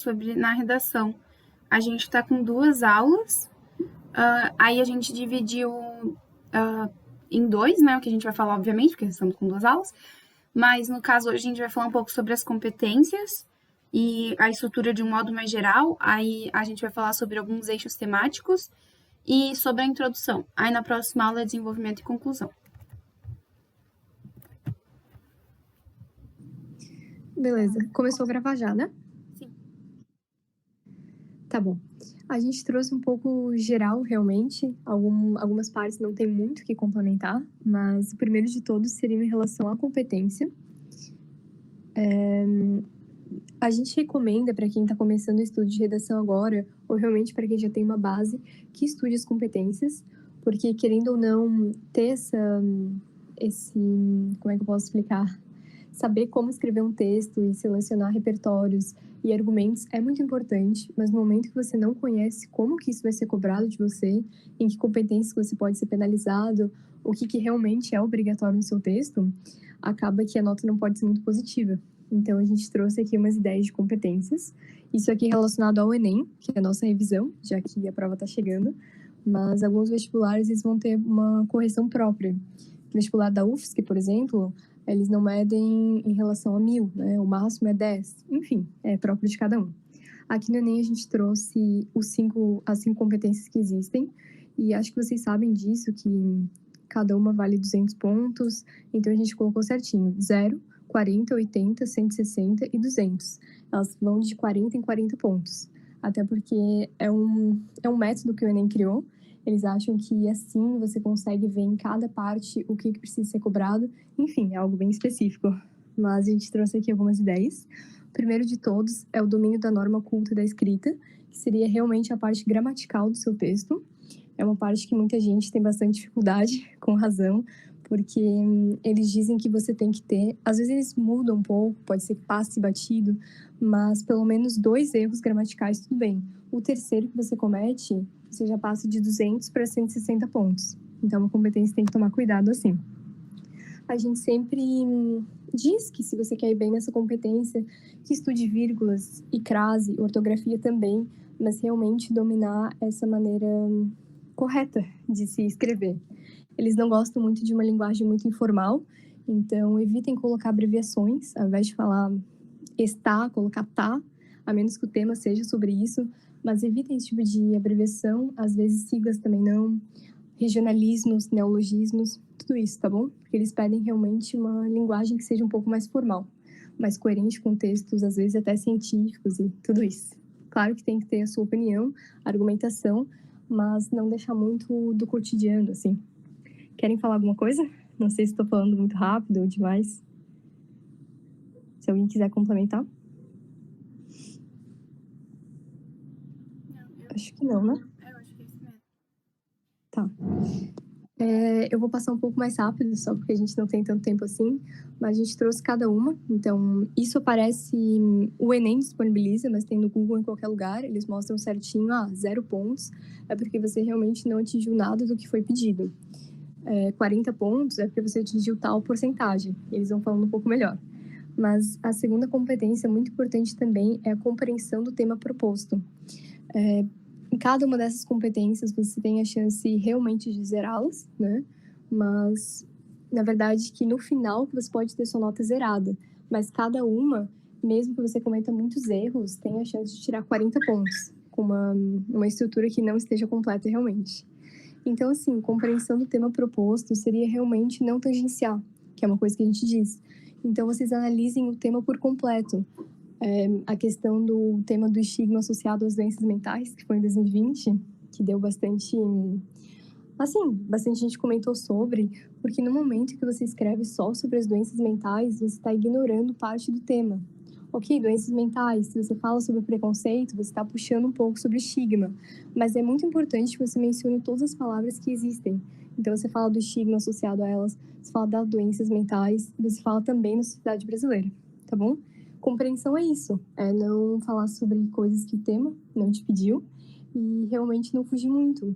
sobre na redação. A gente está com 2 aulas, aí a gente dividiu em 2, né? O que a gente vai falar, obviamente, porque estamos com 2 aulas. Mas, no caso, hoje a gente vai falar um pouco sobre as competências e a estrutura de um modo mais geral. Aí a gente vai falar sobre alguns eixos temáticos e sobre a introdução. Aí na próxima aula é desenvolvimento e conclusão. Beleza. Começou a gravar já, né? Sim. Tá bom. A gente trouxe um pouco geral, realmente. Algumas partes não tem muito o que complementar, mas o primeiro de todos seria em relação à competência. A gente recomenda para quem está começando o estudo de redação agora, ou realmente para quem já tem uma base, que estude as competências, porque querendo ou não ter como é que eu posso explicar? Saber como escrever um texto e selecionar repertórios e argumentos é muito importante, mas no momento que você não conhece como que isso vai ser cobrado de você, em que competências você pode ser penalizado, o que realmente é obrigatório no seu texto, acaba que a nota não pode ser muito positiva. Então, a gente trouxe aqui umas ideias de competências. Isso aqui relacionado ao Enem, que é a nossa revisão, já que a prova está chegando. Mas alguns vestibulares eles vão ter uma correção própria. O vestibular da UFSC, por exemplo, eles não medem em relação a 1000, né? O máximo é 10. Enfim, é próprio de cada um. Aqui no Enem a gente trouxe as 5 competências que existem. E acho que vocês sabem disso, que cada uma vale 200 pontos. Então a gente colocou certinho. 0, 40, 80, 160 e 200. Elas vão de 40 em 40 pontos. Até porque é um método que o Enem criou. Eles acham que assim você consegue ver em cada parte o que precisa ser cobrado. Enfim, é algo bem específico. Mas a gente trouxe aqui algumas ideias. O primeiro de todos é o domínio da norma culta da escrita, que seria realmente a parte gramatical do seu texto. É uma parte que muita gente tem bastante dificuldade, com razão, porque eles dizem que você tem que ter... Às vezes eles mudam um pouco, pode ser que passe batido, mas pelo menos 2 erros gramaticais, tudo bem. O terceiro que você comete, você já passa de 200 para 160 pontos. Então, é uma competência que tem que tomar cuidado assim. A gente sempre diz que se você quer ir bem nessa competência, que estude vírgulas e crase, ortografia também, mas realmente dominar essa maneira correta de se escrever. Eles não gostam muito de uma linguagem muito informal, então evitem colocar abreviações, ao invés de falar está, colocar tá, a menos que o tema seja sobre isso, mas evitem esse tipo de abreviação, às vezes siglas também não, regionalismos, neologismos, tudo isso, tá bom? Porque eles pedem realmente uma linguagem que seja um pouco mais formal, mais coerente com textos, às vezes até científicos e tudo isso. Claro que tem que ter a sua opinião, argumentação, mas não deixar muito do cotidiano, assim. Querem falar alguma coisa? Não sei se estou falando muito rápido ou demais. Se alguém quiser complementar. Acho que não, né? Eu acho que é isso mesmo. Tá. Eu vou passar um pouco mais rápido, só porque a gente não tem tanto tempo assim, mas a gente trouxe cada uma. Então, isso aparece... O Enem disponibiliza, mas tem no Google em qualquer lugar. Eles mostram certinho, 0 pontos. É porque você realmente não atingiu nada do que foi pedido. 40 pontos é porque você atingiu tal porcentagem. Eles vão falando um pouco melhor. Mas a segunda competência muito importante também é a compreensão do tema proposto. Em cada uma dessas competências você tem a chance realmente de zerá-las, né? Mas, na verdade, que no final você pode ter sua nota zerada. Mas cada uma, mesmo que você cometa muitos erros, tem a chance de tirar 40 pontos, com uma estrutura que não esteja completa realmente. Então, assim, compreensão do tema proposto seria realmente não tangenciar, que é uma coisa que a gente diz. Então, vocês analisem o tema por completo. A questão do tema do estigma associado às doenças mentais, que foi em 2020, que deu bastante gente comentou sobre, porque no momento que você escreve só sobre as doenças mentais, você está ignorando parte do tema. Ok, doenças mentais, se você fala sobre preconceito, você está puxando um pouco sobre estigma, mas é muito importante que você mencione todas as palavras que existem. Então, você fala do estigma associado a elas, você fala das doenças mentais, e você fala também na sociedade brasileira, tá bom? Compreensão é isso, é não falar sobre coisas que o tema não te pediu e realmente não fugir muito.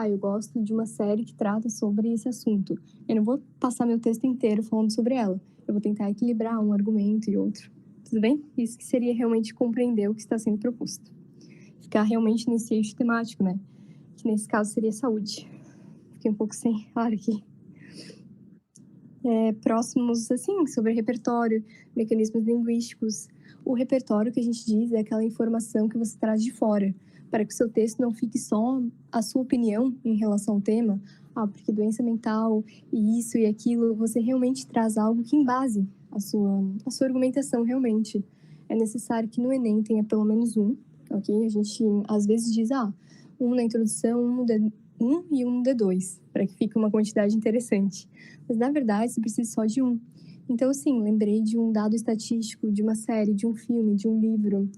Eu gosto de uma série que trata sobre esse assunto. Eu não vou passar meu texto inteiro falando sobre ela. Eu vou tentar equilibrar um argumento e outro. Tudo bem? Isso que seria realmente compreender o que está sendo proposto. Ficar realmente nesse eixo temático, né? Que nesse caso seria saúde. Fiquei um pouco sem ar aqui. Próximos, assim, sobre repertório, mecanismos linguísticos. O repertório que a gente diz é aquela informação que você traz de fora, para que o seu texto não fique só a sua opinião em relação ao tema. Porque doença mental e isso e aquilo, você realmente traz algo que embase a sua argumentação realmente. É necessário que no Enem tenha pelo menos um, ok? A gente às vezes diz, um na introdução, um e um no D2, para que fique uma quantidade interessante. Mas, na verdade, você precisa só de um. Então, assim, lembrei de um dado estatístico, de uma série, de um filme, de um livro,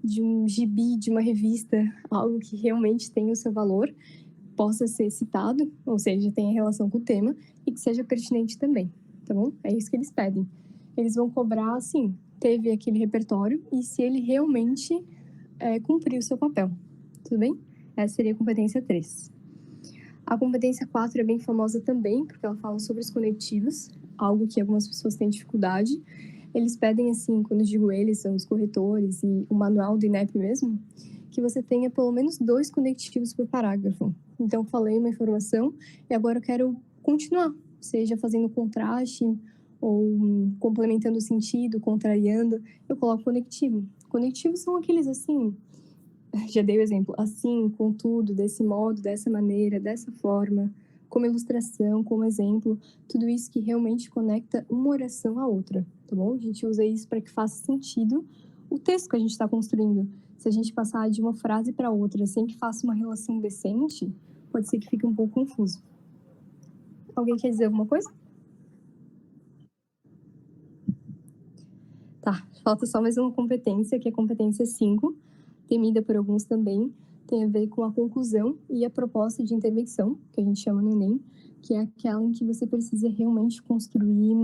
de um gibi, de uma revista, algo que realmente tenha o seu valor, possa ser citado, ou seja, tenha relação com o tema, e que seja pertinente também, tá bom? É isso que eles pedem. Eles vão cobrar, assim, teve aquele repertório, e se ele realmente cumpriu o seu papel, tudo bem? Essa seria a competência 3. A competência 4 é bem famosa também, porque ela fala sobre os conectivos, algo que algumas pessoas têm dificuldade. Eles pedem, assim, quando eu digo eles, são os corretores e o manual do INEP mesmo, que você tenha pelo menos 2 conectivos por parágrafo. Então, falei uma informação e agora eu quero continuar, seja fazendo contraste ou complementando o sentido, contrariando, eu coloco conectivo. Conectivos são aqueles, assim, já dei o exemplo, assim, contudo, desse modo, dessa maneira, dessa forma, como ilustração, como exemplo, tudo isso que realmente conecta uma oração à outra, tá bom? A gente usa isso para que faça sentido o texto que a gente está construindo. Se a gente passar de uma frase para outra sem que faça uma relação decente, pode ser que fique um pouco confuso. Alguém quer dizer alguma coisa? Tá, falta só mais uma competência, que é a competência 5, temida por alguns também, tem a ver com a conclusão e a proposta de intervenção, que a gente chama no Enem, que é aquela em que você precisa realmente construir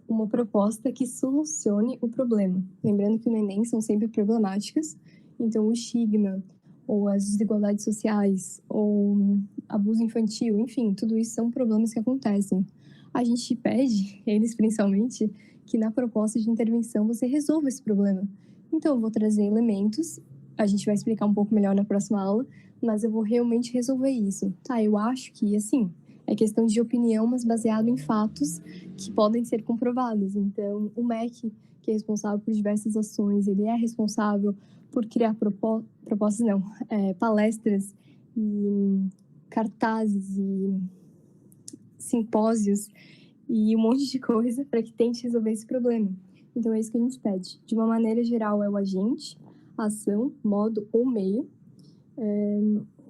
uma proposta que solucione o problema. Lembrando que no Enem são sempre problemáticas, então o estigma, ou as desigualdades sociais, ou abuso infantil, enfim, tudo isso são problemas que acontecem. A gente pede, eles principalmente, que na proposta de intervenção você resolva esse problema. Então, eu vou trazer elementos, a gente vai explicar um pouco melhor na próxima aula, mas eu vou realmente resolver isso. Tá, eu acho que, assim, é questão de opinião, mas baseado em fatos que podem ser comprovados. Então, o MEC, que é responsável por diversas ações, ele é responsável por criar propostas, não, palestras e cartazes e simpósios e um monte de coisa para que tente resolver esse problema. Então, é isso que a gente pede. De uma maneira geral, é o agente, a ação, modo ou meio,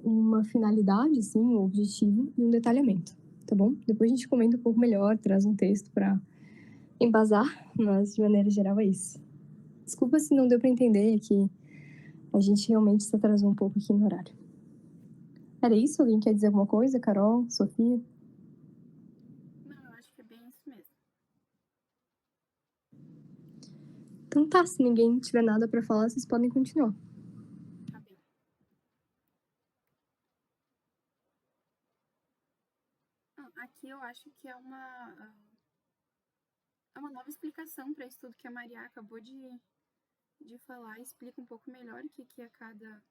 uma finalidade, assim, um objetivo e um detalhamento, tá bom? Depois a gente comenta um pouco melhor, traz um texto para embasar, mas de maneira geral é isso. Desculpa se não deu para entender, que a gente realmente se atrasou um pouco aqui no horário. Era isso? Alguém quer dizer alguma coisa? Carol, Sofia? Não, eu acho que é bem isso mesmo. Então tá, se ninguém tiver nada para falar, vocês podem continuar. Tá bem. Aqui eu acho que é uma nova explicação para isso tudo que a Maria acabou de falar. Explica um pouco melhor o que é cada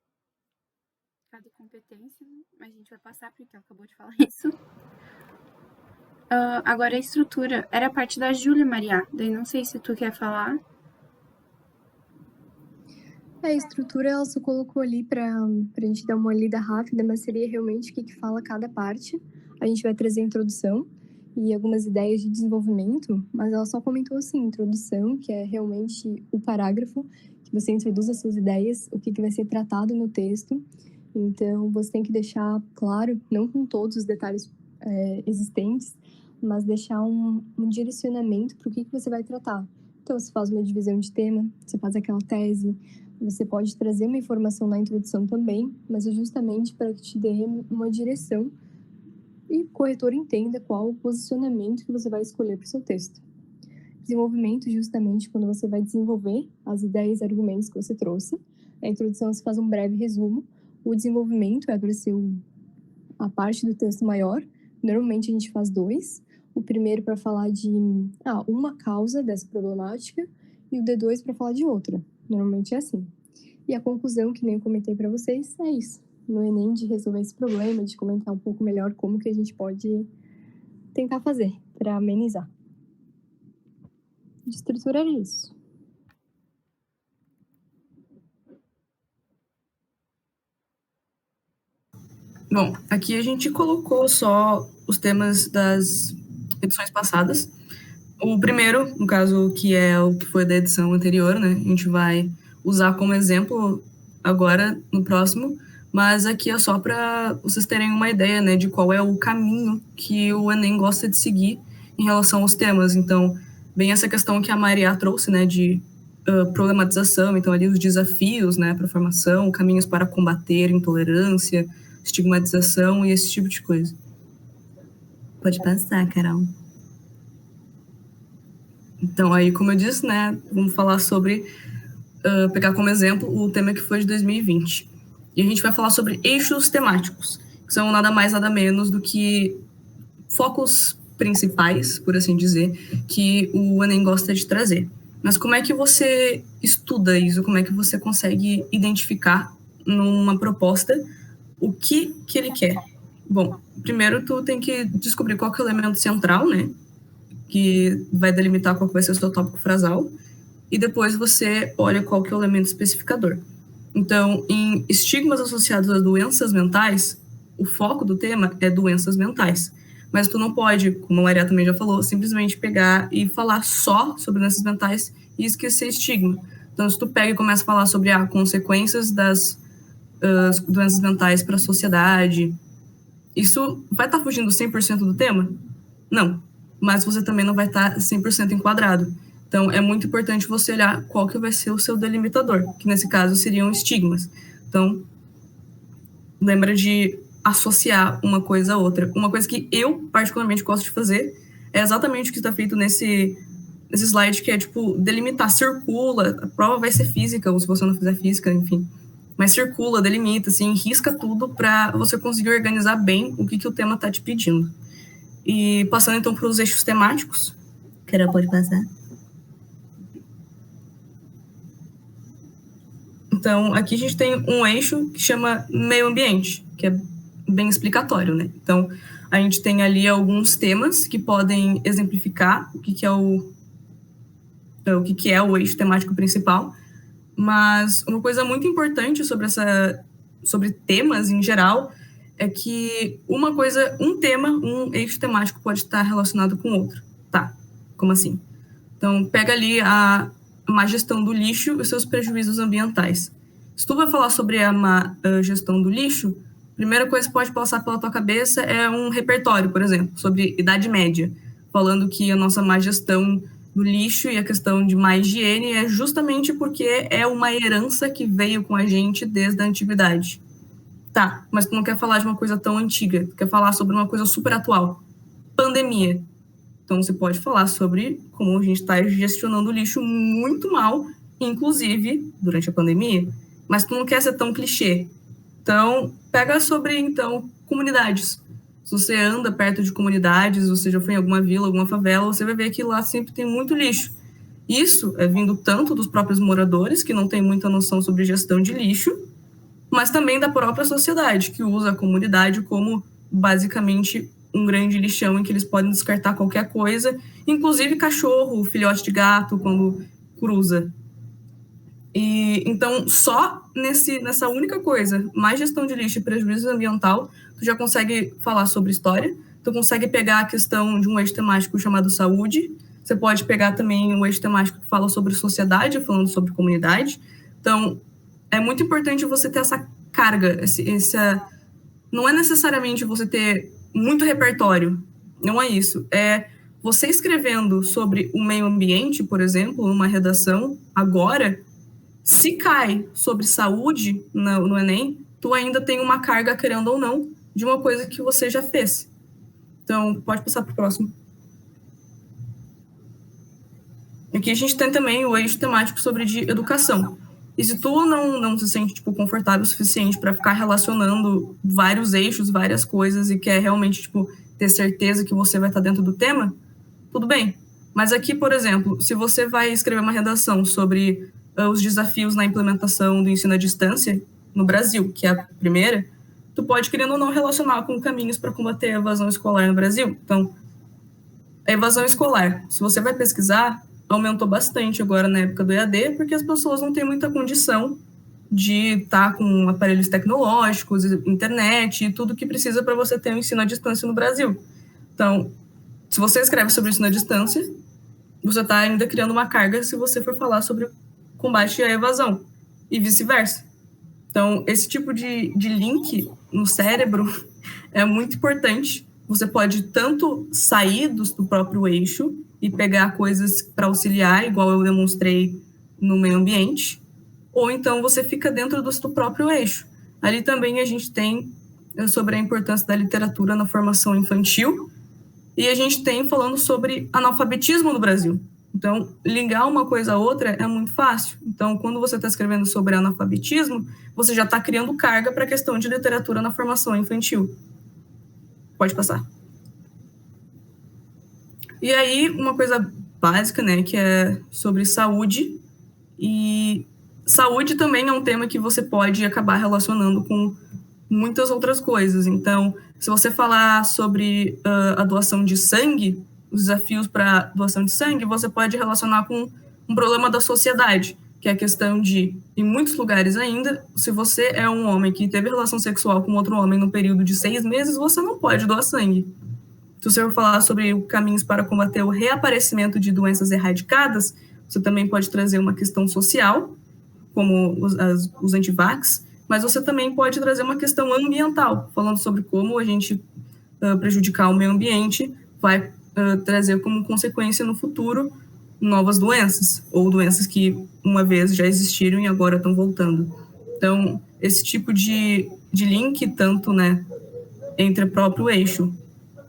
competência, mas a gente vai passar porque ela acabou de falar isso. Agora a estrutura era a parte da Júlia, Maria. Daí não sei se tu quer falar. A estrutura ela só colocou ali para a gente dar uma lida rápida, mas seria realmente o que fala cada parte. A gente vai trazer a introdução e algumas ideias de desenvolvimento, mas ela só comentou assim, introdução, que é realmente o parágrafo, que você introduz as suas ideias, o que vai ser tratado no texto. Então, você tem que deixar claro, não com todos os detalhes existentes, mas deixar um direcionamento para o que você vai tratar. Então, você faz uma divisão de tema, você faz aquela tese, você pode trazer uma informação na introdução também, mas é justamente para que te dê uma direção e o corretor entenda qual o posicionamento que você vai escolher para o seu texto. Desenvolvimento, justamente quando você vai desenvolver as ideias e argumentos que você trouxe. Na introdução, você faz um breve resumo. O desenvolvimento é para ser a parte do texto maior. Normalmente, a gente faz 2. O primeiro para falar de uma causa dessa problemática e o D2 para falar de outra. Normalmente é assim. E a conclusão, que nem eu comentei para vocês, é isso. No Enem, de resolver esse problema, de comentar um pouco melhor como que a gente pode tentar fazer para amenizar. De estrutura era isso. Bom, aqui a gente colocou só os temas das edições passadas. O primeiro, no caso, que é o que foi da edição anterior, né? A gente vai usar como exemplo agora no próximo, mas aqui é só para vocês terem uma ideia, né, de qual é o caminho que o Enem gosta de seguir em relação aos temas. Então, bem essa questão que a Maria trouxe, né, de problematização, então ali os desafios, né, para a formação, caminhos para combater intolerância, estigmatização e esse tipo de coisa. Pode passar, Carol. Então, aí, como eu disse, né, vamos falar sobre, pegar como exemplo o tema que foi de 2020. E a gente vai falar sobre eixos temáticos, que são nada mais, nada menos do que focos principais, por assim dizer, que o Enem gosta de trazer. Mas como é que você estuda isso? Como é que você consegue identificar numa proposta o que ele quer? Bom, primeiro tu tem que descobrir qual que é o elemento central, né? Que vai delimitar qual que vai ser o seu tópico frasal, e depois você olha qual que é o elemento especificador. Então, em estigmas associados a doenças mentais, o foco do tema é doenças mentais. Mas tu não pode, como a Maria também já falou, simplesmente pegar e falar só sobre doenças mentais e esquecer estigma. Então, se tu pega e começa a falar sobre consequências das doenças mentais para a sociedade, isso vai estar fugindo 100% do tema? Não. Mas você também não vai estar 100% enquadrado. Então, é muito importante você olhar qual que vai ser o seu delimitador, que nesse caso seriam estigmas. Então, lembra de associar uma coisa a outra. Uma coisa que eu, particularmente, gosto de fazer é exatamente o que está feito nesse slide, que é, tipo, delimitar, circula, a prova vai ser física, ou se você não fizer física, enfim. Mas circula, delimita, assim, risca tudo para você conseguir organizar bem o que o tema está te pedindo. E passando, então, para os eixos temáticos. Carol, pode passar. Então, aqui a gente tem um eixo que chama meio ambiente, que é bem explicatório, né? Então, a gente tem ali alguns temas que podem exemplificar o que é o eixo temático principal, mas uma coisa muito importante sobre temas em geral é que um tema, um eixo temático pode estar relacionado com outro. Tá, como assim? Então, pega ali a má gestão do lixo e os seus prejuízos ambientais. Se tu vai falar sobre a má gestão do lixo, a primeira coisa que pode passar pela tua cabeça é um repertório, por exemplo, sobre Idade Média, falando que a nossa má gestão do lixo e a questão de má higiene é justamente porque é uma herança que veio com a gente desde a antiguidade. Tá, mas tu não quer falar de uma coisa tão antiga, tu quer falar sobre uma coisa super atual. Pandemia. Então, você pode falar sobre como a gente está gestionando o lixo muito mal, inclusive durante a pandemia, mas tu não quer ser tão clichê. Então, pega sobre, então, comunidades. Se você anda perto de comunidades, você já foi em alguma vila, alguma favela, você vai ver que lá sempre tem muito lixo. Isso é vindo tanto dos próprios moradores, que não tem muita noção sobre gestão de lixo, mas também da própria sociedade, que usa a comunidade como, basicamente, um grande lixão em que eles podem descartar qualquer coisa, inclusive cachorro, filhote de gato, quando cruza. E então, só nessa única coisa, mais gestão de lixo e prejuízo ambiental, tu já consegue falar sobre história, tu consegue pegar a questão de um eixo temático chamado saúde, você pode pegar também um eixo temático que fala sobre sociedade, falando sobre comunidade. Então, é muito importante você ter essa carga, não é necessariamente você ter muito repertório, não é isso. É você escrevendo sobre o meio ambiente, por exemplo, numa redação, agora, se cai sobre saúde no Enem, tu ainda tem uma carga, querendo ou não, de uma coisa que você já fez. Então, pode passar para o próximo. Aqui a gente tem também o eixo temático sobre de educação. E se tu não se sente confortável o suficiente para ficar relacionando vários eixos, várias coisas, e quer realmente ter certeza que você vai estar dentro do tema, tudo bem. Mas aqui, por exemplo, se você vai escrever uma redação sobre os desafios na implementação do ensino à distância no Brasil, que é a primeira, tu pode, querendo ou não, relacionar com caminhos para combater a evasão escolar no Brasil. Então, a evasão escolar, se você vai pesquisar, aumentou bastante agora na época do EAD, porque as pessoas não têm muita condição de estar com aparelhos tecnológicos, internet e tudo que precisa para você ter um ensino à distância no Brasil. Então, se você escreve sobre ensino à distância, você está ainda criando uma carga se você for falar sobre combate à evasão e vice-versa. Então, esse tipo de link no cérebro é muito importante. Você pode tanto sair do próprio eixo e pegar coisas para auxiliar, igual eu demonstrei no meio ambiente, ou então você fica dentro do próprio eixo. Ali também a gente tem sobre a importância da literatura na formação infantil, e a gente tem falando sobre analfabetismo no Brasil. Então, ligar uma coisa a outra é muito fácil. Então, quando você está escrevendo sobre analfabetismo, você já está criando carga para a questão de literatura na formação infantil. Pode passar. E aí, uma coisa básica, né, que é sobre saúde. E saúde também é um tema que você pode acabar relacionando com muitas outras coisas. Então, se você falar sobre a doação de sangue, os desafios para doação de sangue, você pode relacionar com um problema da sociedade, que é a questão de, em muitos lugares ainda, se você é um homem que teve relação sexual com outro homem no período de 6 meses, você não pode doar sangue. Se você for falar sobre caminhos para combater o reaparecimento de doenças erradicadas, você também pode trazer uma questão social, como os antivax, mas você também pode trazer uma questão ambiental, falando sobre como a gente prejudicar o meio ambiente vai trazer como consequência no futuro novas doenças, ou doenças que uma vez já existiram e agora estão voltando. Então, esse tipo de link, tanto, né, entre o próprio eixo,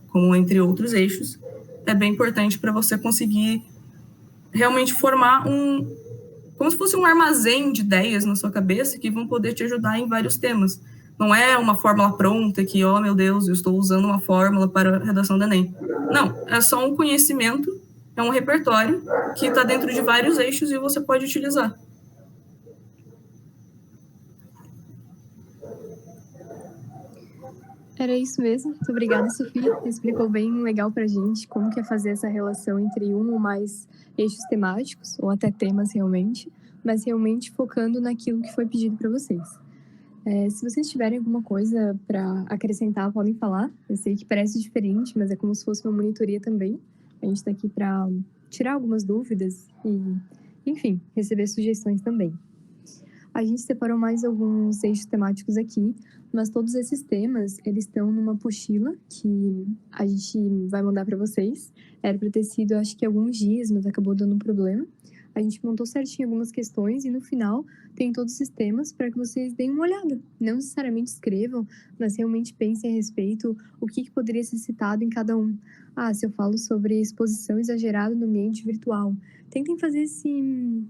como entre outros eixos, é bem importante para você conseguir realmente formar como se fosse um armazém de ideias na sua cabeça que vão poder te ajudar em vários temas. Não é uma fórmula pronta que, oh meu Deus, eu estou usando uma fórmula para a redação do Enem. Não, é só um conhecimento, é um repertório que está dentro de vários eixos e você pode utilizar. Era isso mesmo. Muito obrigada, Sofia. Explicou bem legal pra gente como que é fazer essa relação entre um ou mais eixos temáticos, ou até temas realmente, mas realmente focando naquilo que foi pedido para vocês. Se vocês tiverem alguma coisa para acrescentar, podem falar. Eu sei que parece diferente, mas é como se fosse uma monitoria também. A gente está aqui para tirar algumas dúvidas e, enfim, receber sugestões também. A gente separou mais alguns eixos temáticos aqui, mas todos esses temas, eles estão numa apostila que a gente vai mandar para vocês. Era para ter sido, acho que alguns dias, mas acabou dando um problema. A gente montou certinho algumas questões e no final tem todos esses temas para que vocês deem uma olhada. Não necessariamente escrevam, mas realmente pensem a respeito o que poderia ser citado em cada um. Se eu falo sobre exposição exagerada no ambiente virtual. Tentem fazer esse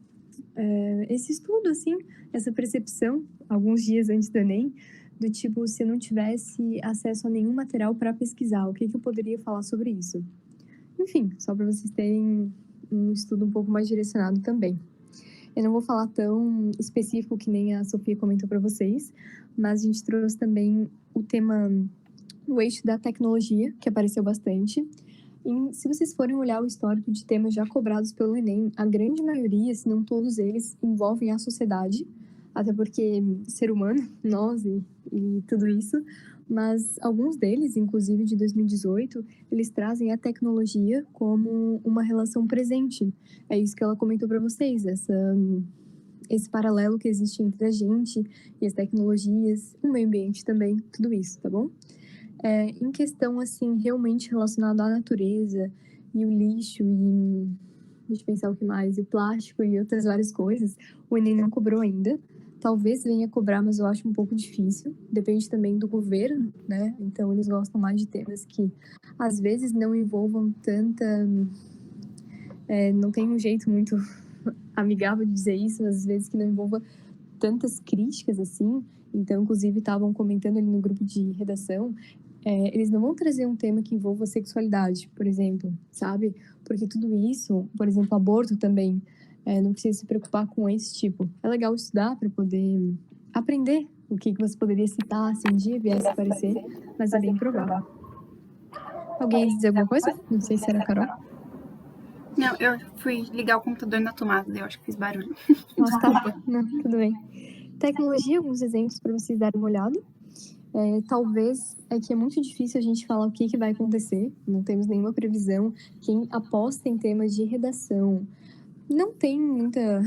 estudo, assim, essa percepção, alguns dias antes do Enem, do tipo, se eu não tivesse acesso a nenhum material para pesquisar, o que eu poderia falar sobre isso? Enfim, só para vocês terem um estudo um pouco mais direcionado também. Eu não vou falar tão específico que nem a Sofia comentou para vocês, mas a gente trouxe também o tema, o eixo da tecnologia, que apareceu bastante. E se vocês forem olhar o histórico de temas já cobrados pelo Enem, a grande maioria, se não todos eles, envolvem a sociedade, até porque ser humano, nós e tudo isso, mas alguns deles, inclusive de 2018, eles trazem a tecnologia como uma relação presente. É isso que ela comentou para vocês, esse paralelo que existe entre a gente e as tecnologias, o meio ambiente também, tudo isso, tá bom? Em questão, assim, realmente relacionada à natureza e o lixo e, deixa eu pensar o que mais, e o plástico e outras várias coisas, o Enem não cobrou ainda. Talvez venha cobrar, mas eu acho um pouco difícil. Depende também do governo, né? Então, eles gostam mais de temas que, às vezes, não envolvam tanta... não tem um jeito muito amigável de dizer isso, mas às vezes que não envolva tantas críticas, assim. Então, inclusive, estavam comentando ali no grupo de redação eles não vão trazer um tema que envolva sexualidade, por exemplo, sabe? Porque tudo isso, por exemplo, aborto também, não precisa se preocupar com esse tipo. É legal estudar para poder aprender o que você poderia citar se um dia viesse a aparecer, mas é bem provável. Alguém ia dizer alguma coisa? Não sei se era a Carol. Não, eu fui ligar o computador na tomada, daí eu acho que fiz barulho. Nossa, tá. Não, tudo bem. Tecnologia, alguns exemplos para vocês darem uma olhada. Talvez é que é muito difícil a gente falar o que vai acontecer, não temos nenhuma previsão. Quem aposta em temas de redação não tem muita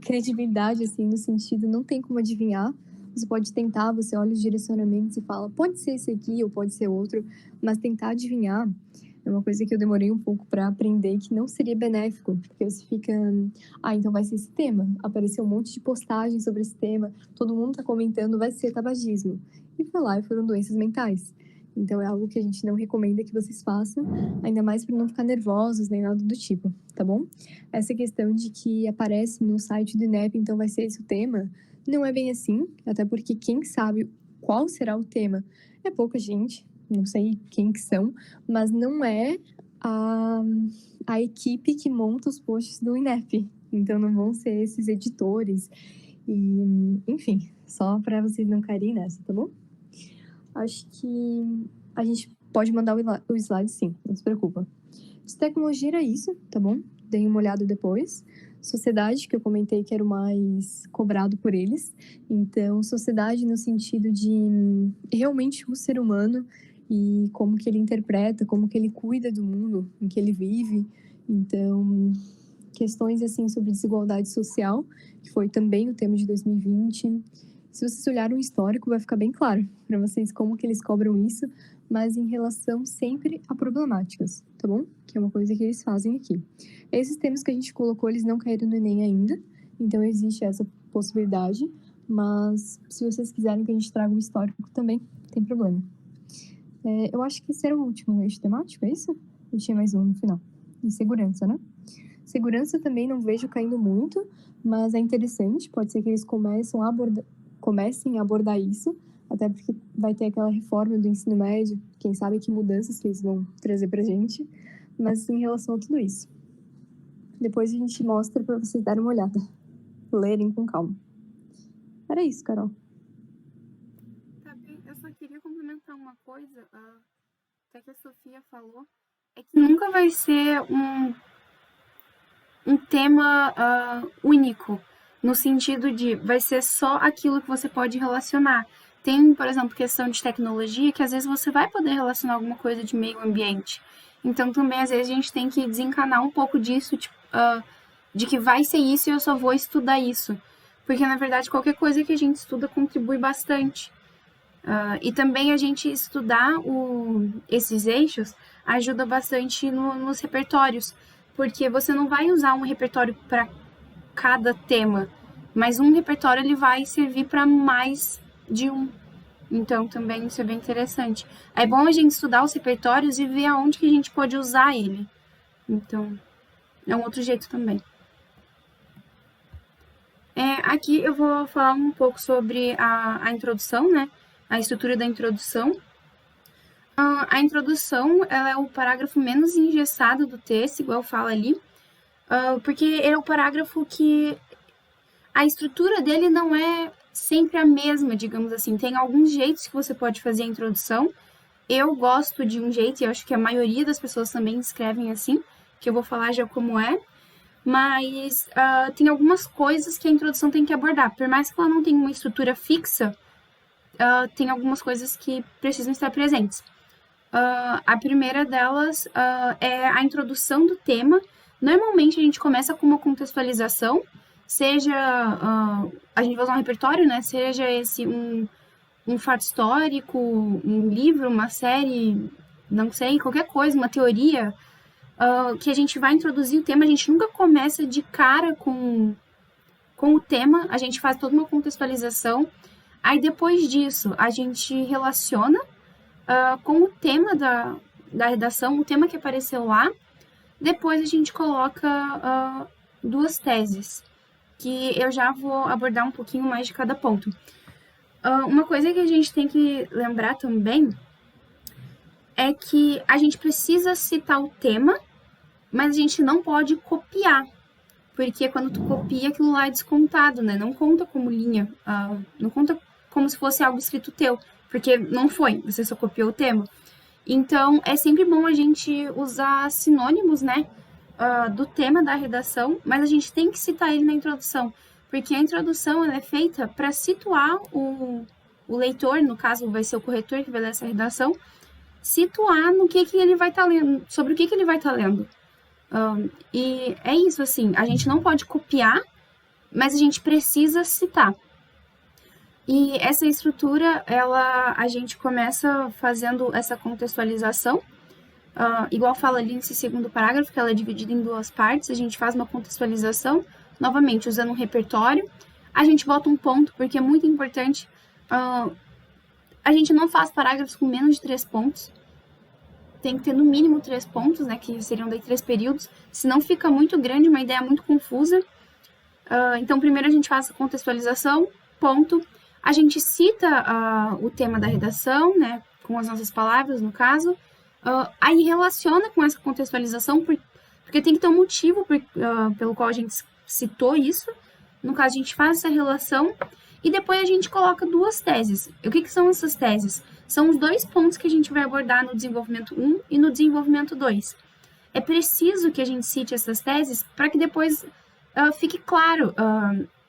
credibilidade, assim, no sentido, não tem como adivinhar. Você pode tentar, você olha os direcionamentos e fala, pode ser esse aqui ou pode ser outro, mas tentar adivinhar é uma coisa que eu demorei um pouco para aprender que não seria benéfico, porque você fica, então vai ser esse tema. Apareceu um monte de postagens sobre esse tema, todo mundo está comentando, vai ser tabagismo. E foi lá e foram doenças mentais. Então, é algo que a gente não recomenda que vocês façam, ainda mais para não ficar nervosos nem nada do tipo, tá bom? Essa questão de que aparece no site do INEP, então vai ser esse o tema, não é bem assim, até porque quem sabe qual será o tema é pouca gente, não sei quem que são, mas não é a equipe que monta os posts do INEP. Então, não vão ser esses editores. E, enfim, só para vocês não caírem nessa, tá bom? Acho que a gente pode mandar o slide, sim, não se preocupa. De tecnologia era isso, tá bom? Deem uma olhada depois. Sociedade, que eu comentei que era o mais cobrado por eles. Então, sociedade no sentido de realmente o ser humano e como que ele interpreta, como que ele cuida do mundo em que ele vive. Então, questões assim sobre desigualdade social, que foi também o tema de 2020. Se vocês olharem o histórico, vai ficar bem claro para vocês como que eles cobram isso, mas em relação sempre a problemáticas, tá bom? Que é uma coisa que eles fazem aqui. Esses temas que a gente colocou, eles não caíram no Enem ainda, então existe essa possibilidade, mas se vocês quiserem que a gente traga o histórico também, tem problema. Eu acho que esse era o último eixo temático, é isso? Eu tinha mais um no final. E segurança, né? Segurança também não vejo caindo muito, mas é interessante, pode ser que eles comecem a abordar isso, até porque vai ter aquela reforma do ensino médio, quem sabe que mudanças que eles vão trazer pra gente, mas em relação a tudo isso. Depois a gente mostra para vocês darem uma olhada, lerem com calma. Era isso, Carol. Tá bem, eu só queria complementar uma coisa, até que a Sofia falou, é que nunca vai ser um tema único, no sentido de vai ser só aquilo que você pode relacionar. Tem, por exemplo, questão de tecnologia, que às vezes você vai poder relacionar alguma coisa de meio ambiente. Então, também, às vezes, a gente tem que desencanar um pouco disso, tipo, de que vai ser isso e eu só vou estudar isso. Porque, na verdade, qualquer coisa que a gente estuda contribui bastante. E também a gente estudar esses eixos ajuda bastante nos repertórios, porque você não vai usar um repertório para cada tema, mas um repertório ele vai servir para mais de um. Então, também isso é bem interessante. É bom a gente estudar os repertórios e ver aonde que a gente pode usar ele. Então, é um outro jeito também. Aqui eu vou falar um pouco sobre a introdução, né? A estrutura da introdução. A introdução ela é o parágrafo menos engessado do texto, igual fala ali, porque ele é o parágrafo que a estrutura dele não é sempre a mesma, digamos assim. Tem alguns jeitos que você pode fazer a introdução. Eu gosto de um jeito, e eu acho que a maioria das pessoas também escrevem assim, que eu vou falar já como é. Mas tem algumas coisas que a introdução tem que abordar. Por mais que ela não tenha uma estrutura fixa, tem algumas coisas que precisam estar presentes. A primeira delas é a introdução do tema. Normalmente a gente começa com uma contextualização, seja a gente vai usar um repertório, né? Seja esse um fato histórico, um livro, uma série, não sei, qualquer coisa, uma teoria, que a gente vai introduzir o tema. A gente nunca começa de cara com o tema, a gente faz toda uma contextualização. Aí depois disso, a gente relaciona com o tema da redação, o tema que apareceu lá. Depois a gente coloca 2 teses, que eu já vou abordar um pouquinho mais de cada ponto. Uma coisa que a gente tem que lembrar também é que a gente precisa citar o tema, mas a gente não pode copiar. Porque quando tu copia, aquilo lá é descontado, né? Não conta como linha, não conta como se fosse algo escrito teu, porque não foi, você só copiou o tema. Então, é sempre bom a gente usar sinônimos, né, do tema da redação, mas a gente tem que citar ele na introdução, porque a introdução ela é feita para situar o leitor, no caso vai ser o corretor que vai ler essa redação, situar no que ele vai estar lendo, sobre o que ele vai estar lendo. E é isso, assim, a gente não pode copiar, mas a gente precisa citar. E essa estrutura, a gente começa fazendo essa contextualização, igual fala ali nesse segundo parágrafo, que ela é dividida em duas partes, a gente faz uma contextualização, novamente, usando um repertório, a gente bota um ponto, porque é muito importante, a gente não faz parágrafos com menos de 3 pontos, tem que ter no mínimo 3 pontos, né, que seriam daí 3 períodos, senão fica muito grande, uma ideia muito confusa. Então, primeiro a gente faz a contextualização, ponto. A gente cita o tema da redação, né, com as nossas palavras, no caso. Aí relaciona com essa contextualização, porque tem que ter um motivo pelo qual a gente citou isso. No caso, a gente faz essa relação e depois a gente coloca 2 teses. E o que são essas teses? São os 2 pontos que a gente vai abordar no desenvolvimento 1 e no desenvolvimento 2. É preciso que a gente cite essas teses para que depois fique claro,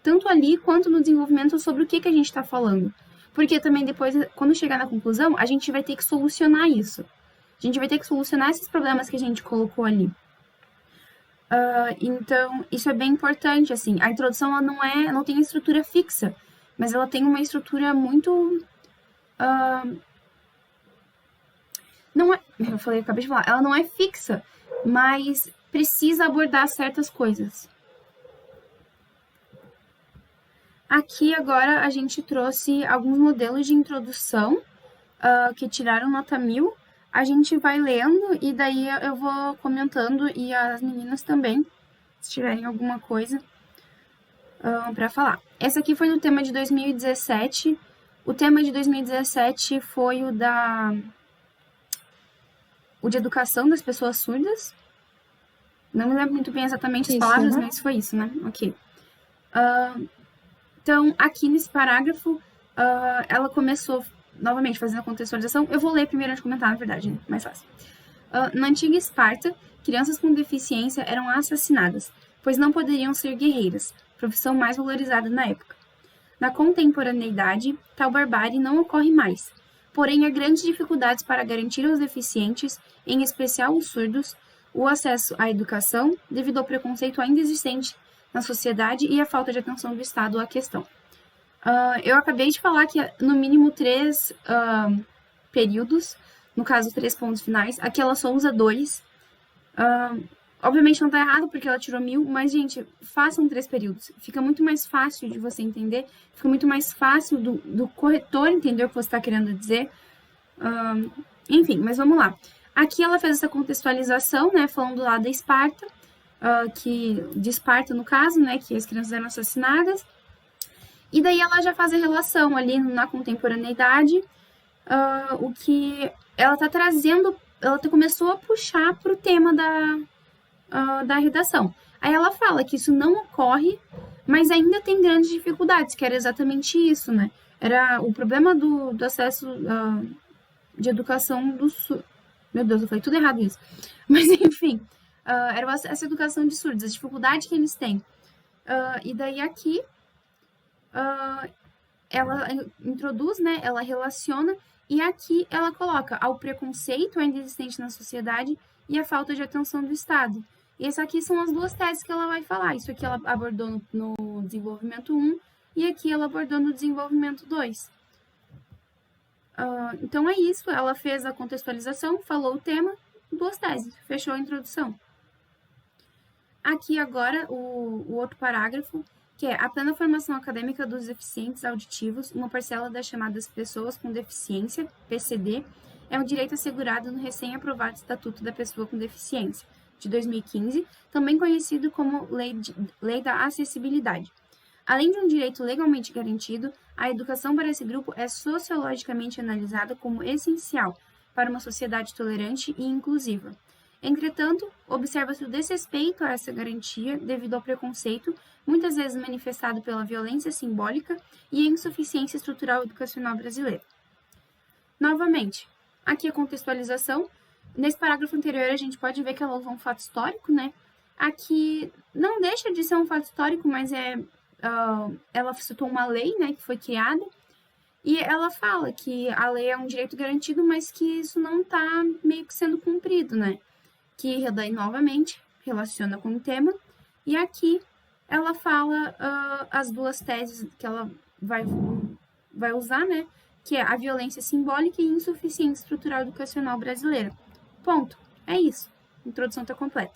tanto ali quanto no desenvolvimento, sobre o que a gente está falando. Porque também depois, quando chegar na conclusão, a gente vai ter que solucionar isso. A gente vai ter que solucionar esses problemas que a gente colocou ali. Então, isso é bem importante, assim. A introdução, ela não tem estrutura fixa, mas ela tem uma estrutura muito... acabei de falar, ela não é fixa, mas precisa abordar certas coisas. Aqui agora a gente trouxe alguns modelos de introdução que tiraram nota 1000. A gente vai lendo e daí eu vou comentando e as meninas também, se tiverem alguma coisa para falar. Essa aqui foi do tema de 2017. O tema de 2017 foi o de educação das pessoas surdas. Não me lembro muito bem exatamente as palavras, mas foi isso, né? Ok. Então, aqui nesse parágrafo, ela começou, novamente, fazendo a contextualização. Eu vou ler primeiro antes de comentar, na verdade, né? Mais fácil. Na antiga Esparta, crianças com deficiência eram assassinadas, pois não poderiam ser guerreiras, profissão mais valorizada na época. Na contemporaneidade, tal barbárie não ocorre mais, porém há grandes dificuldades para garantir aos deficientes, em especial os surdos, o acesso à educação, devido ao preconceito ainda existente na sociedade e à falta de atenção do Estado à questão. Eu acabei de falar que no mínimo 3 períodos, no caso 3 pontos finais, aqui ela só usa 2. Obviamente não tá errado porque ela tirou 1000, mas, gente, façam 3 períodos. Fica muito mais fácil de você entender, fica muito mais fácil do corretor entender o que você está querendo dizer. Enfim, mas vamos lá. Aqui ela fez essa contextualização, né, falando lá da Esparta, de Esparta no caso, né, que as crianças eram assassinadas. E daí ela já faz a relação ali na contemporaneidade, o que ela está trazendo, ela começou a puxar para o tema da redação. Aí ela fala que isso não ocorre, mas ainda tem grandes dificuldades, que era exatamente isso, né? Era o problema do acesso de educação do surdo. Meu Deus, eu falei tudo errado isso. Mas, enfim, era essa educação de surdos, a dificuldade que eles têm. E daí aqui, ela introduz, né? Ela relaciona, e aqui ela coloca ao preconceito ainda existente na sociedade e a falta de atenção do Estado. E essas aqui são as 2 teses que ela vai falar. Isso aqui ela abordou no desenvolvimento 1 e aqui ela abordou no desenvolvimento 2. Então é isso, ela fez a contextualização, falou o tema, 2 teses, fechou a introdução. Aqui agora o outro parágrafo, que é a plena formação acadêmica dos deficientes auditivos, uma parcela das chamadas pessoas com deficiência, PCD, é um direito assegurado no recém-aprovado Estatuto da Pessoa com Deficiência, de 2015, também conhecido como Lei da Acessibilidade. Além de um direito legalmente garantido, a educação para esse grupo é sociologicamente analisada como essencial para uma sociedade tolerante e inclusiva. Entretanto, observa-se o desrespeito a essa garantia devido ao preconceito, muitas vezes manifestado pela violência simbólica e a insuficiência estrutural educacional brasileira. Novamente, aqui a contextualização. Nesse parágrafo anterior, a gente pode ver que ela usou um fato histórico, né? Aqui não deixa de ser um fato histórico, mas ela citou uma lei, né, que foi criada, e ela fala que a lei é um direito garantido, mas que isso não está meio que sendo cumprido, né? Que daí, novamente, relaciona com o tema, e aqui ela fala as duas teses que ela vai usar, né? Que é a violência simbólica e insuficiência estrutural educacional brasileira. Ponto. É isso. A introdução está completa.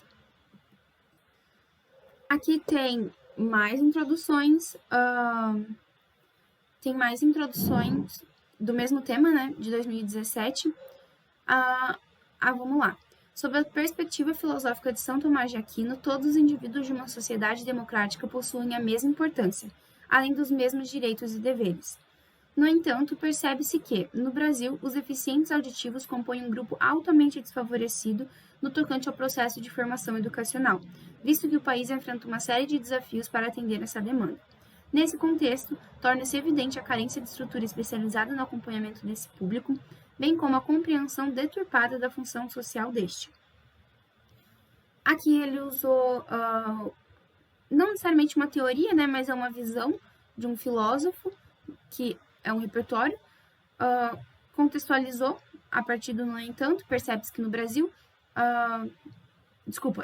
Aqui tem mais introduções. Tem mais introduções do mesmo tema, né? De 2017. Vamos lá. Sob a perspectiva filosófica de São Tomás de Aquino, todos os indivíduos de uma sociedade democrática possuem a mesma importância, além dos mesmos direitos e deveres. No entanto, percebe-se que, no Brasil, os deficientes auditivos compõem um grupo altamente desfavorecido no tocante ao processo de formação educacional, visto que o país enfrenta uma série de desafios para atender essa demanda. Nesse contexto, torna-se evidente a carência de estrutura especializada no acompanhamento desse público, bem como a compreensão deturpada da função social deste. Aqui ele usou, não necessariamente uma teoria, né, mas é uma visão de um filósofo, que é um repertório, contextualizou a partir do no entanto, percebe-se que no Brasil,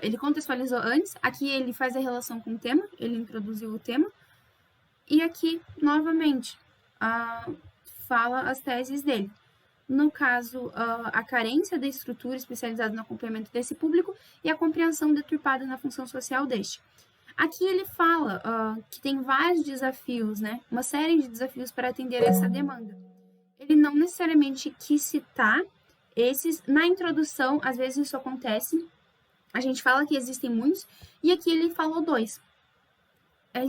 ele contextualizou antes, aqui ele faz a relação com o tema, ele introduziu o tema, e aqui, novamente, fala as teses dele. No caso, a carência da estrutura especializada no acompanhamento desse público e a compreensão deturpada na função social deste. Aqui ele fala que tem vários desafios, né? Uma série de desafios para atender essa demanda. Ele não necessariamente quis citar esses. Na introdução, às vezes isso acontece. A gente fala que existem muitos, e aqui ele falou 2.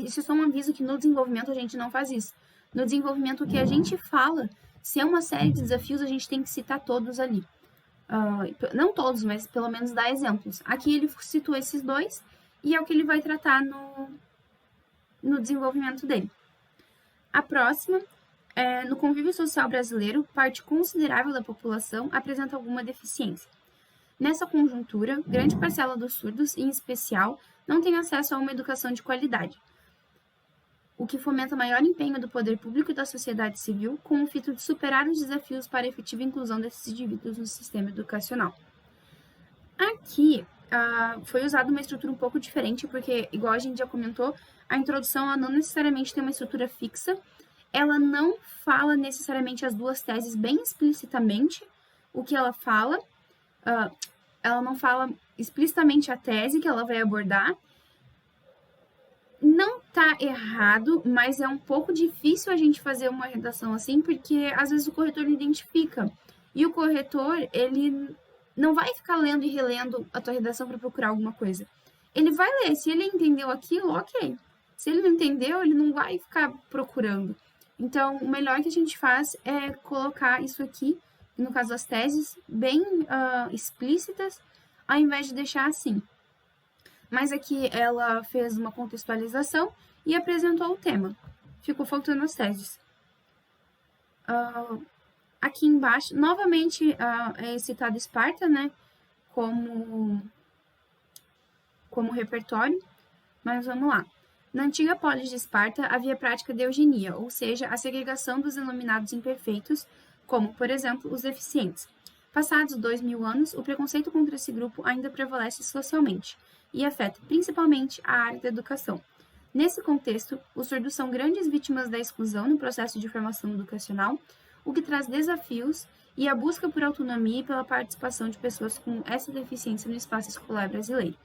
Isso é só um aviso que no desenvolvimento a gente não faz isso. No desenvolvimento, o que a gente fala, se é uma série de desafios, a gente tem que citar todos ali. Não todos, mas pelo menos dar exemplos. Aqui ele citou esses 2, e é o que ele vai tratar no desenvolvimento dele. A próxima, no convívio social brasileiro, parte considerável da população apresenta alguma deficiência. Nessa conjuntura, grande parcela dos surdos, em especial, não tem acesso a uma educação de qualidade, o que fomenta maior empenho do poder público e da sociedade civil com o fito de superar os desafios para a efetiva inclusão desses indivíduos no sistema educacional. Aqui, foi usada uma estrutura um pouco diferente, porque, igual a gente já comentou, a introdução ela não necessariamente tem uma estrutura fixa, ela não fala necessariamente as duas teses bem explicitamente, o que ela fala, ela não fala explicitamente a tese que ela vai abordar. Não está errado, mas é um pouco difícil a gente fazer uma redação assim, porque às vezes o corretor não identifica. E o corretor, ele não vai ficar lendo e relendo a tua redação para procurar alguma coisa. Ele vai ler, se ele entendeu aquilo, ok. Se ele não entendeu, ele não vai ficar procurando. Então, o melhor que a gente faz é colocar isso aqui, no caso das teses, bem explícitas, ao invés de deixar assim. Mas aqui ela fez uma contextualização e apresentou o tema. Ficou faltando as teses. Aqui embaixo, novamente, é citado Esparta, né, como repertório, mas vamos lá. Na antiga polis de Esparta havia prática de eugenia, ou seja, a segregação dos denominados imperfeitos, como, por exemplo, os deficientes. Passados 2000 anos, o preconceito contra esse grupo ainda prevalece socialmente e afeta principalmente a área da educação. Nesse contexto, os surdos são grandes vítimas da exclusão no processo de formação educacional, o que traz desafios e a busca por autonomia e pela participação de pessoas com essa deficiência no espaço escolar brasileiro.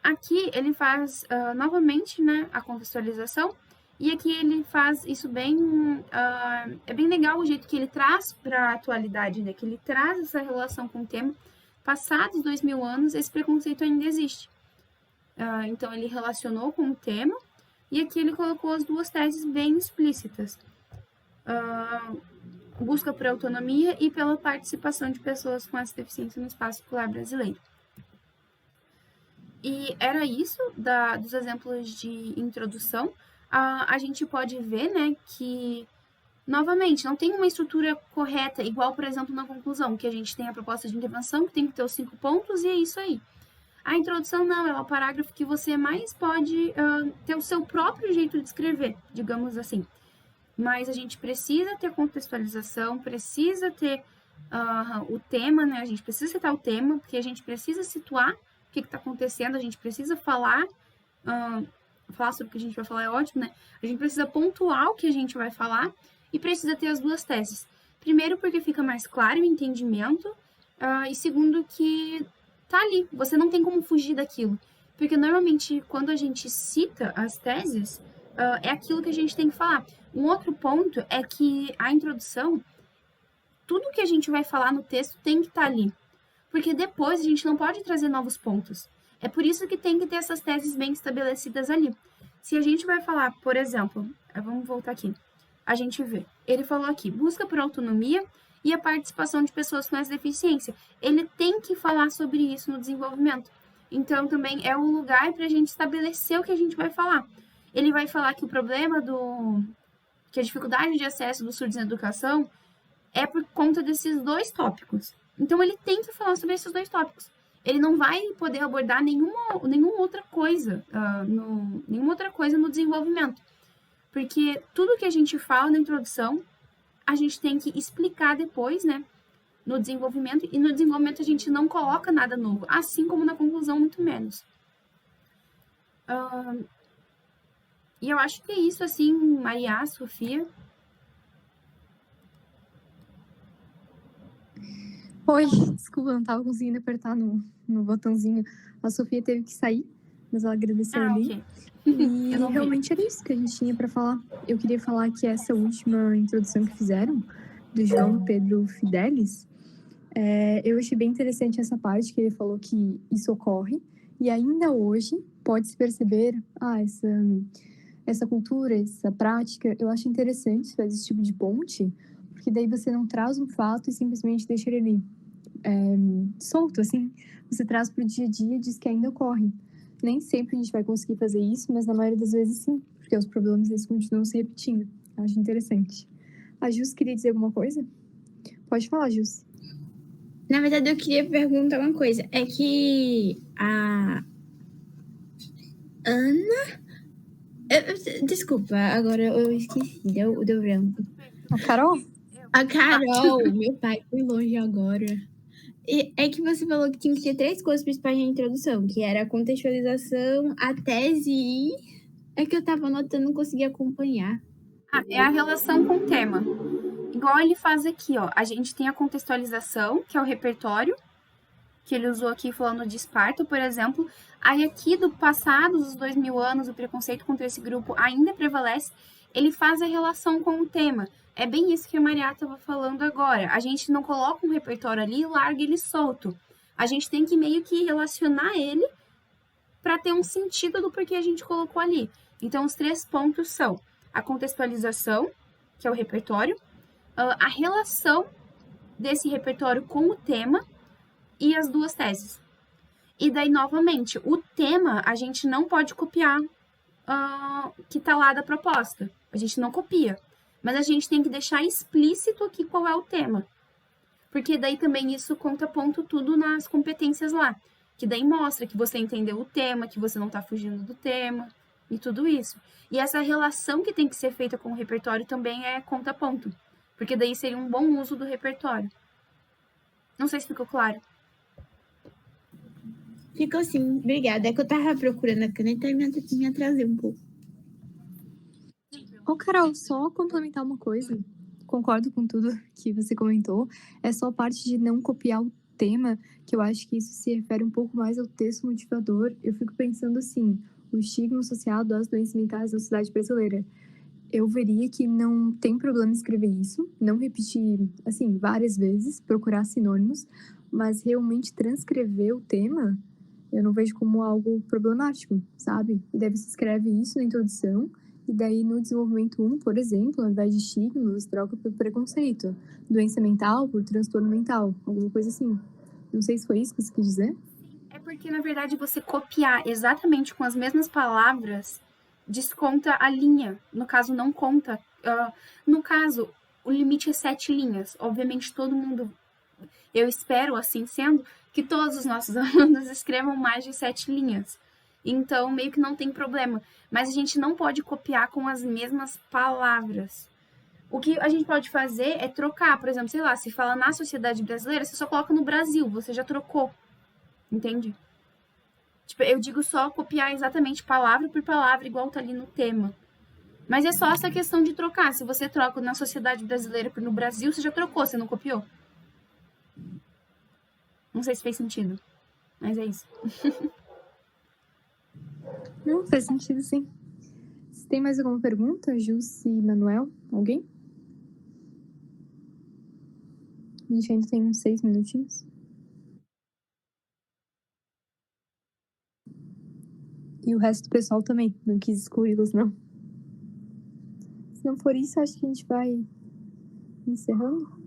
Aqui ele faz novamente, né, a contextualização, e aqui ele faz isso bem... é bem legal o jeito que ele traz para a atualidade, né, que ele traz essa relação com o tema. Passados 2000 anos, esse preconceito ainda existe. Então, ele relacionou com o tema, e aqui ele colocou as duas teses bem explícitas. busca por autonomia e pela participação de pessoas com essa deficiência no espaço escolar brasileiro. E era isso dos exemplos de introdução. A gente pode ver, né, que, novamente, não tem uma estrutura correta, igual, por exemplo, na conclusão, que a gente tem a proposta de intervenção, que tem que ter os 5 pontos, e é isso aí. A introdução não, ela é o parágrafo que você mais pode ter o seu próprio jeito de escrever, digamos assim. Mas a gente precisa ter contextualização, precisa ter o tema, né? A gente precisa citar o tema, porque a gente precisa situar o que está acontecendo, a gente precisa falar sobre o que a gente vai falar é ótimo, né? A gente precisa pontuar o que a gente vai falar e precisa ter as duas teses. Primeiro, porque fica mais claro o entendimento, e segundo, que tá ali, você não tem como fugir daquilo. Porque normalmente, quando a gente cita as teses, é aquilo que a gente tem que falar. Um outro ponto é que a introdução, tudo que a gente vai falar no texto tem que estar ali. Porque depois a gente não pode trazer novos pontos. É por isso que tem que ter essas teses bem estabelecidas ali. Se a gente vai falar, por exemplo, vamos voltar aqui. A gente vê, ele falou aqui, busca por autonomia e a participação de pessoas com essa deficiência. Ele tem que falar sobre isso no desenvolvimento. Então, também é um lugar para a gente estabelecer o que a gente vai falar. Ele vai falar que o problema que a dificuldade de acesso dos surdos na educação é por conta desses 2 tópicos. Então, ele tem que falar sobre esses 2 tópicos. Ele não vai poder abordar nenhuma outra coisa no desenvolvimento. Porque tudo que a gente fala na introdução, a gente tem que explicar depois, né? No desenvolvimento. E no desenvolvimento a gente não coloca nada novo. Assim como na conclusão, muito menos. E eu acho que é isso, assim, Maria, Sofia. Oi, desculpa, não estava conseguindo apertar no botãozinho. A Sofia teve que sair, mas ela agradeceu ali. Okay. E realmente era isso que a gente tinha para falar. Eu queria falar que essa última introdução que fizeram, do João Pedro Fidelis, eu achei bem interessante essa parte que ele falou que isso ocorre. E ainda hoje pode-se perceber essa cultura, essa prática. Eu acho interessante fazer esse tipo de ponte, porque daí você não traz um fato e simplesmente deixa ele ali solto, assim. Você traz para o dia a dia e diz que ainda ocorre. Nem sempre a gente vai conseguir fazer isso, mas na maioria das vezes sim, porque os problemas eles continuam se repetindo. Eu acho interessante. A Jus queria dizer alguma coisa? Pode falar, Jus. Na verdade, eu queria perguntar uma coisa. É que a Ana... Desculpa, agora eu esqueci, deu branco. A Carol? A Carol, meu pai foi longe agora. E é que você falou que tinha que ter 3 coisas principais na introdução, que era a contextualização, a tese e... É que eu tava anotando, não conseguia acompanhar. É a relação com o tema. Igual ele faz aqui, ó. A gente tem a contextualização, que é o repertório, que ele usou aqui falando de Esparta, por exemplo. Aí aqui do passado, dos 2000 anos, o preconceito contra esse grupo ainda prevalece. Ele faz a relação com o tema. É bem isso que a Maria estava falando agora. A gente não coloca um repertório ali e larga ele solto. A gente tem que meio que relacionar ele para ter um sentido do porquê a gente colocou ali. Então, os 3 pontos são a contextualização, que é o repertório, a relação desse repertório com o tema e as 2 teses. E daí, novamente, o tema a gente não pode copiar que está lá da proposta. A gente não copia. Mas a gente tem que deixar explícito aqui qual é o tema. Porque daí também isso conta ponto tudo nas competências lá. Que daí mostra que você entendeu o tema, que você não está fugindo do tema e tudo isso. E essa relação que tem que ser feita com o repertório também é conta ponto. Porque daí seria um bom uso do repertório. Não sei se ficou claro. Ficou sim, obrigada. É que eu tava procurando a caneta e me atrasei um pouco. Ô, Carol, só complementar uma coisa. Concordo com tudo que você comentou. É só a parte de não copiar o tema, que eu acho que isso se refere um pouco mais ao texto motivador. Eu fico pensando assim, o estigma associado às doenças mentais da sociedade brasileira. Eu veria que não tem problema escrever isso, não repetir, assim, várias vezes, procurar sinônimos, mas realmente transcrever o tema, eu não vejo como algo problemático, sabe? E daí você escreve isso na introdução, E daí, no desenvolvimento 1, por exemplo, ao invés de estigma, você troca por preconceito. Doença mental por transtorno mental, alguma coisa assim. Não sei se foi isso que você quis dizer. É porque, na verdade, você copiar exatamente com as mesmas palavras desconta a linha. No caso, não conta. No caso, o limite é 7 linhas. Obviamente, todo mundo, eu espero, assim sendo, que todos os nossos alunos escrevam mais de 7 linhas. Então, meio que não tem problema. Mas a gente não pode copiar com as mesmas palavras. O que a gente pode fazer é trocar. Por exemplo, sei lá, se fala na sociedade brasileira, você só coloca no Brasil, você já trocou. Entende? Tipo, eu digo só copiar exatamente palavra por palavra, igual tá ali no tema. Mas é só essa questão de trocar. Se você troca na sociedade brasileira por no Brasil, você já trocou, você não copiou. Não sei se fez sentido, mas é isso. Não, faz sentido, sim. Você tem mais alguma pergunta, Jussi e Manuel? Alguém? A gente ainda tem uns 6 minutinhos. E o resto do pessoal também. Não quis excluí-los, não. Se não for isso, acho que a gente vai encerrando.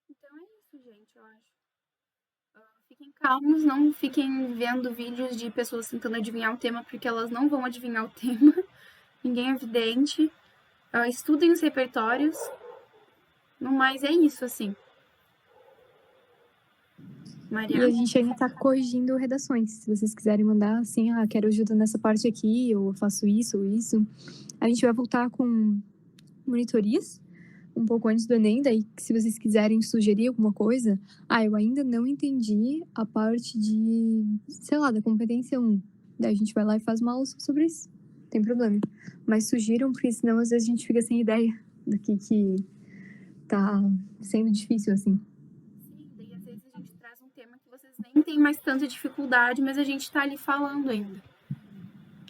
Então é isso, gente, eu acho. Fiquem calmos, não fiquem vendo vídeos de pessoas tentando adivinhar o tema, porque elas não vão adivinhar o tema. Ninguém é vidente. Estudem os repertórios. No mais, é isso, assim. E Maria? a gente ainda tá corrigindo redações. Se vocês quiserem mandar, assim, quero ajuda nessa parte aqui, ou eu faço isso, ou isso. A gente vai voltar com monitorias, um pouco antes do Enem, daí se vocês quiserem sugerir alguma coisa, eu ainda não entendi a parte de, sei lá, da competência 1. Daí a gente vai lá e faz uma aula sobre isso. Não tem problema. Mas sugiram, porque senão às vezes a gente fica sem ideia do que tá sendo difícil, assim. Sim, daí às vezes a gente traz um tema que vocês nem têm mais tanta dificuldade, mas a gente tá ali falando ainda.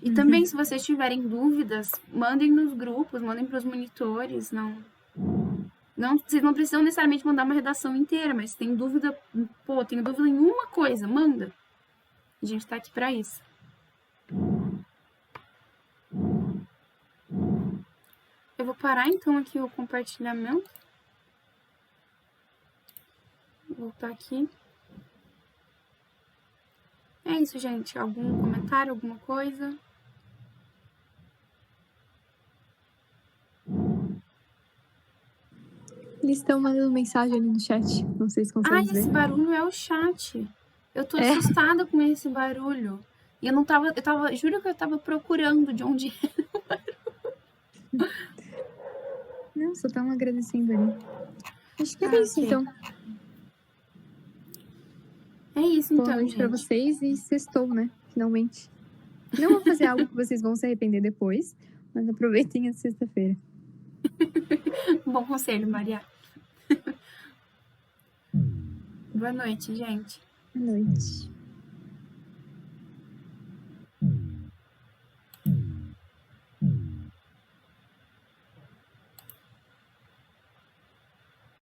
E também, se vocês tiverem dúvidas, mandem nos grupos, mandem pros monitores, vocês não precisam necessariamente mandar uma redação inteira, mas se tem dúvida, tenho dúvida em uma coisa, manda. A gente tá aqui pra isso. Eu vou parar então aqui o compartilhamento. Vou voltar aqui. É isso, gente. Algum comentário, alguma coisa? Eles estão mandando mensagem ali no chat. Não sei se conseguem ver. Esse barulho é o chat. Eu tô assustada com esse barulho. E eu não tava. Juro que eu tava procurando de onde era. Não, só estavam agradecendo ali. Acho que é isso, ok. então. É isso, Boa então, noite gente. pra vocês e sextou, né? Finalmente. Não vou fazer algo que vocês vão se arrepender depois, mas aproveitem a sexta-feira. Bom conselho, Maria. Boa noite, gente. Boa noite.